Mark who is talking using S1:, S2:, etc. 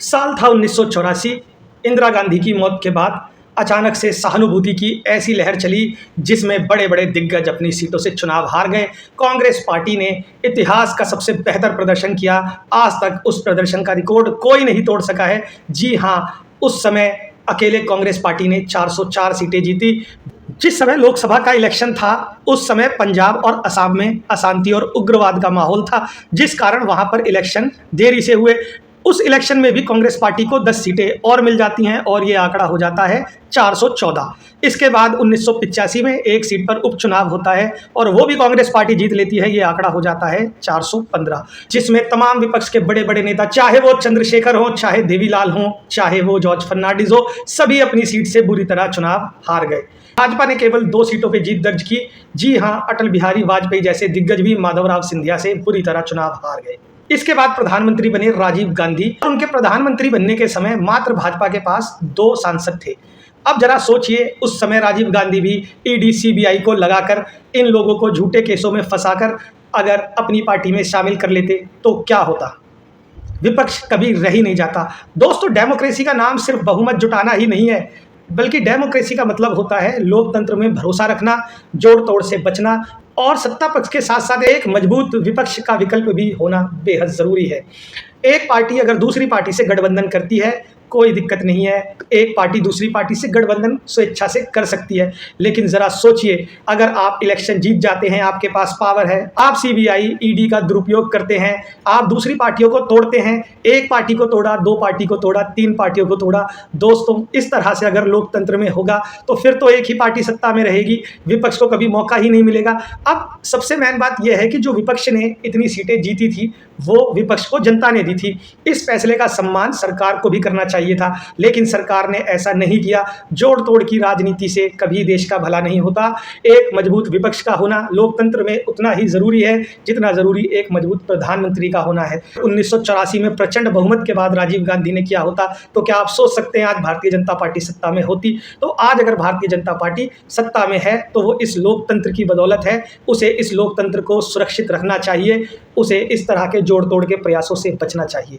S1: साल था 1984। इंदिरा गांधी की मौत के बाद अचानक से सहानुभूति की ऐसी लहर चली जिसमें बड़े बड़े दिग्गज अपनी सीटों से चुनाव हार गए। कांग्रेस पार्टी ने इतिहास का सबसे बेहतर प्रदर्शन किया। आज तक उस प्रदर्शन का रिकॉर्ड कोई नहीं तोड़ सका है। जी हाँ, उस समय अकेले कांग्रेस पार्टी ने 404 सीटें जीती। जिस समय लोकसभा का इलेक्शन था उस समय पंजाब और असम में अशांति और उग्रवाद का माहौल था, जिस कारण वहां पर इलेक्शन देरी से हुए। उस इलेक्शन में भी कांग्रेस पार्टी को 10 सीटें और मिल जाती हैं और ये आंकड़ा हो जाता है 414। इसके बाद 1985 में एक सीट पर उपचुनाव होता है और वो भी कांग्रेस पार्टी जीत लेती है। ये आंकड़ा हो जाता है 415, जिसमें तमाम विपक्ष के बड़े बड़े नेता, चाहे वो चंद्रशेखर हो, चाहे देवीलाल हो, चाहे वो जॉर्ज फर्नांडिस हो, सभी अपनी सीट से बुरी तरह चुनाव हार गए। भाजपा ने केवल 2 सीटों पर जीत दर्ज की। जी हाँ, अटल बिहारी वाजपेयी जैसे दिग्गज भी माधवराव सिंधिया से बुरी तरह चुनाव हार गए। इसके बाद प्रधानमंत्री बने राजीव गांधी और उनके प्रधानमंत्री बनने के समय मात्र भाजपा के पास 2 सांसद थे। अब जरा सोचिए, उस समय राजीव गांधी भी ईडी सीबीआई को लगाकर इन लोगों को झूठे केसों में फंसाकर अगर अपनी पार्टी में शामिल कर लेते तो क्या होता। विपक्ष कभी रह ही नहीं जाता। दोस्तों, डेमोक्रेसी का नाम सिर्फ बहुमत जुटाना ही नहीं है, बल्कि डेमोक्रेसी का मतलब होता है लोकतंत्र में भरोसा रखना, जोड़ तोड़ से बचना और सत्ता पक्ष के साथ साथ एक मजबूत विपक्ष का विकल्प भी होना बेहद ज़रूरी है। एक पार्टी अगर दूसरी पार्टी से गठबंधन करती है कोई दिक्कत नहीं है, एक पार्टी दूसरी पार्टी से गठबंधन स्वेच्छा से कर सकती है। लेकिन ज़रा सोचिए, अगर आप इलेक्शन जीत जाते हैं, आपके पास पावर है, आप सीबीआई ईडी का दुरुपयोग करते हैं, आप दूसरी पार्टियों को तोड़ते हैं, एक पार्टी को तोड़ा, 2 पार्टी को तोड़ा, 3 पार्टियों को तोड़ा। दोस्तों, इस तरह से अगर लोकतंत्र में होगा तो फिर तो एक ही पार्टी सत्ता में रहेगी, विपक्ष को कभी मौका ही नहीं मिलेगा। अब सबसे मेन बात यह है कि जो विपक्ष ने इतनी सीटें जीती थी वो विपक्ष को जनता ने दी थी। इस फैसले का सम्मान सरकार को भी करना चाहिए था, लेकिन सरकार ने ऐसा नहीं किया। जोड़ तोड़ की राजनीति से कभी देश का भला नहीं होता। एक मजबूत विपक्ष का होना लोकतंत्र में उतना ही जरूरी है जितना जरूरी एक मजबूत प्रधानमंत्री का होना है। 1984 में प्रचंड बहुमत के बाद राजीव गांधी ने किया होता तो क्या आप सोच सकते हैं आज भारतीय जनता पार्टी सत्ता में होती। तो आज अगर भारतीय जनता पार्टी सत्ता में है तो वो इस लोकतंत्र की बदौलत है। उसे इस लोकतंत्र को सुरक्षित रखना चाहिए, उसे इस तरह के जोड़ तोड़ के प्रयासों से बचना चाहिए।